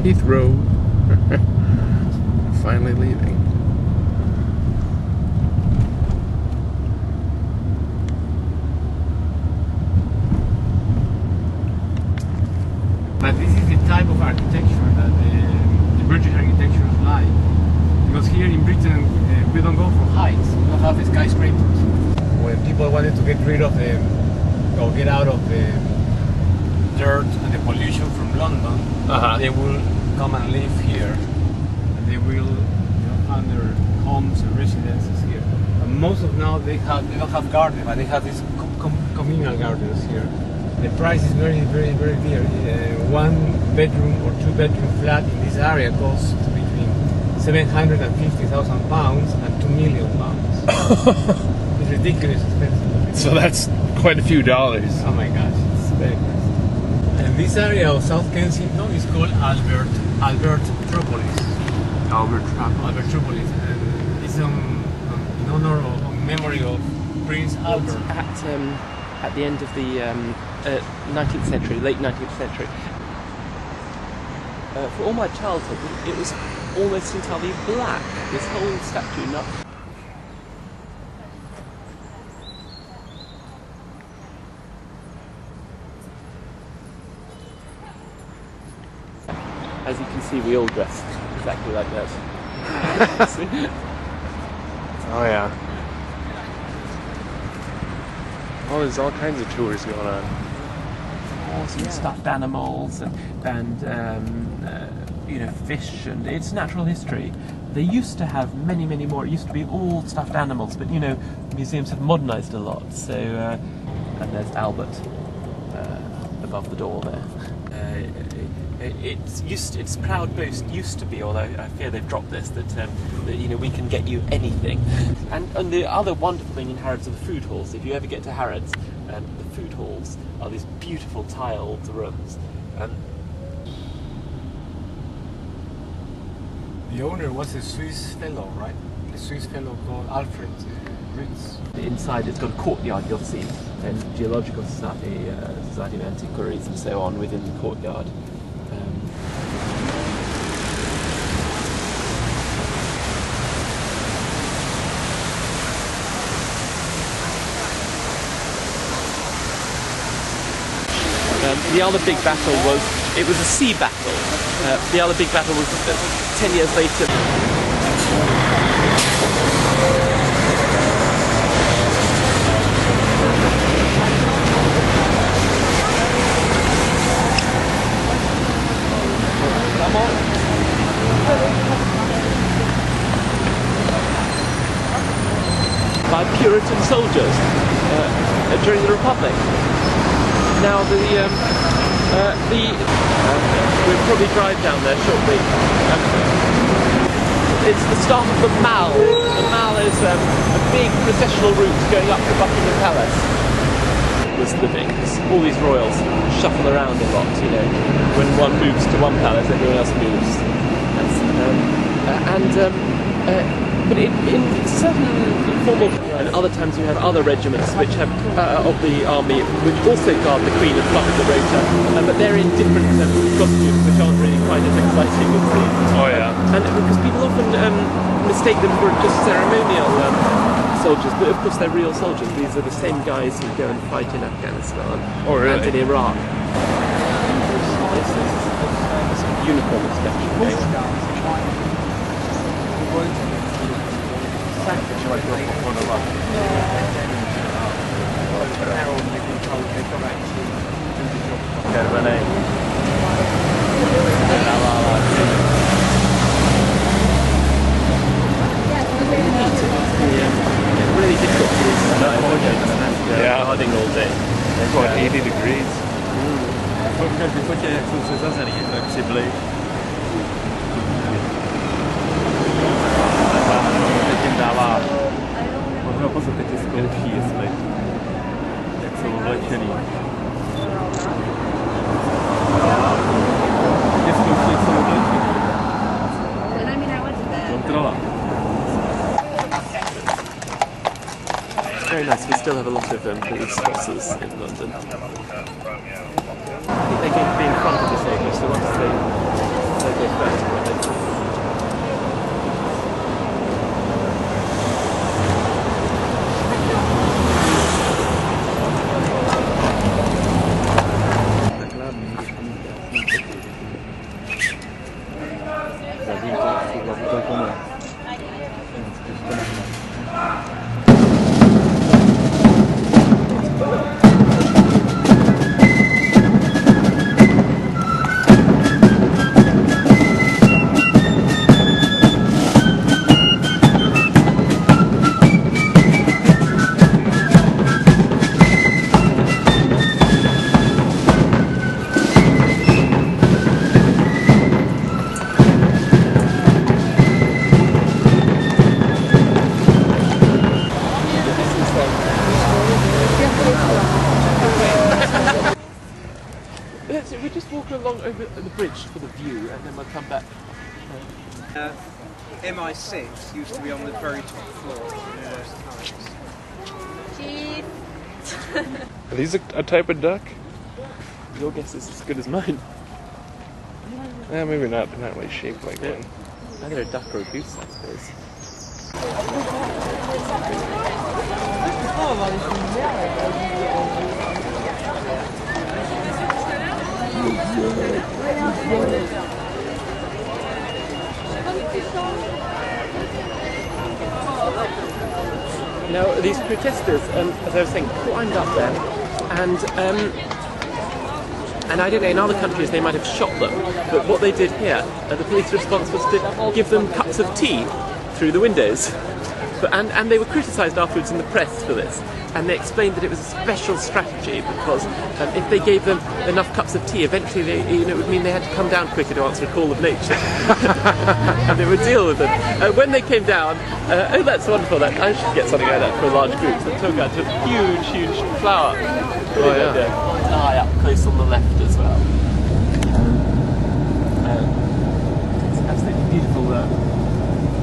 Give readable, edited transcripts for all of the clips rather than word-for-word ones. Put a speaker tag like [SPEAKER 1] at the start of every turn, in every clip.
[SPEAKER 1] Heathrow. Finally leaving.
[SPEAKER 2] But this is the type of architecture that the British architecture is like. Because here in Britain, we don't go for heights, we don't have the skyscrapers. When people wanted to get rid of the, or get out of the dirt and the pollution from London, they will come and live here. And they will find their homes and residences here. And most of now they don't have gardens, but they have these communal gardens here. The price is very, very, very dear. One bedroom or two bedroom flat in this area costs between £750,000 and £2 million. It's ridiculous expensive.
[SPEAKER 1] So that's quite a few dollars.
[SPEAKER 2] Oh my gosh, it's very expensive. And this area of South Kensington is called Albertropolis. Albertropolis. And it's in honor of, in memory of Prince Albert.
[SPEAKER 3] At the end of the 19th century, late 19th century. For all my childhood, it was almost entirely black. This whole statue, not. As you can see, we all dress exactly like that.
[SPEAKER 1] Oh yeah. Oh, there's all kinds of tours going on.
[SPEAKER 3] Some stuffed animals and you know, fish, and it's natural history. They used to have many, many more. It used to be all stuffed animals, but you know, museums have modernised a lot. So, and there's Albert above the door there. Its proud boast used to be, although I fear they've dropped this, that you know, we can get you anything. And the other wonderful thing in Harrods are the food halls. If you ever get to Harrods, the food halls are these beautiful tiled rooms.
[SPEAKER 2] The owner was a Swiss fellow, right? A Swiss fellow called Alfred Ritz.
[SPEAKER 3] Inside it's got a courtyard, you'll see, and Geological Society, Society of Antiquaries and so on within the courtyard. The other big battle was, it was a sea battle. The other big battle was 10 years later. By Puritan soldiers during the Republic. Now we'll probably drive down there shortly. It's the start of the Mall. The Mall is a big processional route going up to Buckingham Palace. Was living. All these royals shuffle around a lot, you know. When one moves to one palace, everyone else moves. But in certain formal, and other times you have other regiments which have of the army which also guard the Queen as part of the rota, but they're in different costumes which aren't really quite as exciting as these.
[SPEAKER 1] Oh yeah.
[SPEAKER 3] And because people often mistake them for just ceremonial soldiers, but of course they're real soldiers. These are the same guys who go and fight in Afghanistan and in Iraq. This is uniform inspection. Really difficult to guarding all day.
[SPEAKER 1] It's like 80 degrees.
[SPEAKER 4] C'est blé. Można pozostawić sklepki, jest jak są wlecieli. Jest to jak są wlecieli. Kontrola.
[SPEAKER 3] It's very nice. We still have a lot of police forces in London. I think they're going to be in front of the soldiers, so once they go first. We just walk along over the bridge for the view, and then we'll come back.
[SPEAKER 5] MI6 used to be on the very top floor in those times.
[SPEAKER 6] Cheese.
[SPEAKER 1] Are these a type of duck?
[SPEAKER 3] Your guess is as good as mine.
[SPEAKER 1] Maybe not. They're not really shaped like one.
[SPEAKER 3] Either a duck or a goose, I suppose. Now, these protesters, as I was saying, climbed up there, and I don't know, in other countries they might have shot them, but what they did here, the police response was to give them cups of tea through the windows. And they were criticised afterwards in the press for this, and they explained that it was a special strategy because if they gave them enough cups of tea, eventually it would mean they had to come down quicker to answer a call of nature, and they would deal with them. When they came down, oh, that's wonderful! That I should get something like that for a large group. So they took out a huge flower.
[SPEAKER 1] Oh yeah.
[SPEAKER 3] Eye up close on the left as well. It's absolutely beautiful.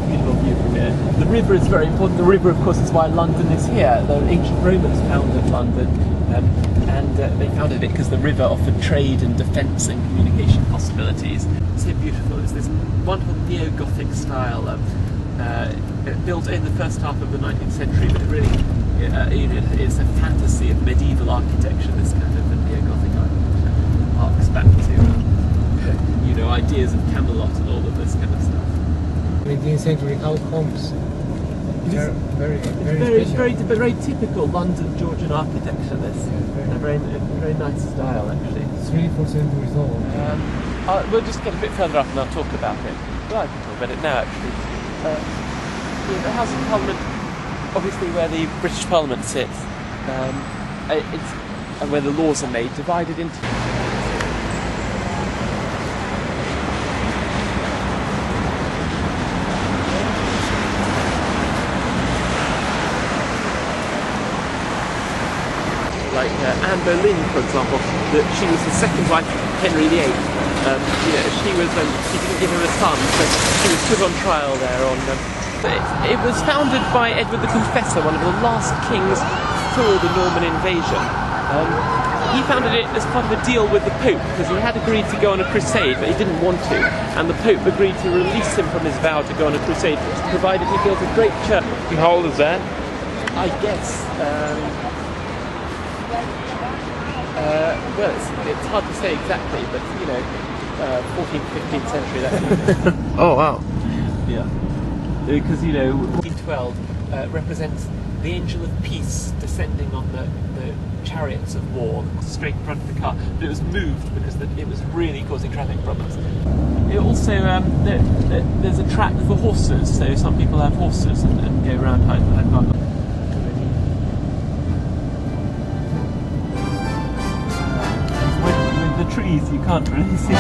[SPEAKER 3] Beautiful view from here. The river is very important. The river, of course, is why London is here. The ancient Romans founded London, and they founded it because the river offered trade and defence and communication possibilities. It's so beautiful. It's this wonderful neo-Gothic style, built in the first half of the 19th century, but it really, it's a fantasy of medieval architecture. This kind of neo-Gothic architecture harks back to, ideas of Camelot and all of this kind of stuff.
[SPEAKER 2] 19th century homes. They're
[SPEAKER 3] very typical London Georgian architecture. This, a very nice style actually.
[SPEAKER 2] 3-4 centuries old.
[SPEAKER 3] We'll just get a bit further up and I'll talk about it. Well, I can talk about it now actually. The House of Parliament, obviously where the British Parliament sits, and where the laws are made, divided into. Like Anne Boleyn, for example, that she was the second wife of Henry VIII. She didn't give him a son, so she was put on trial there. It was founded by Edward the Confessor, one of the last kings before the Norman invasion. He founded it as part of a deal with the Pope because he had agreed to go on a crusade, but he didn't want to, and the Pope agreed to release him from his vow to go on a crusade, provided he built a great church.
[SPEAKER 1] And how old is that?
[SPEAKER 3] I guess. Well, it's hard to say exactly, but 14th, 15th century. That
[SPEAKER 1] Oh wow.
[SPEAKER 3] yeah, because 1412 represents the angel of peace descending on the chariots of war straight in front of the car, but it was moved because it was really causing traffic problems. It also there's a track for horses, so some people have horses and go around Hyde Park. The trees you can't really see.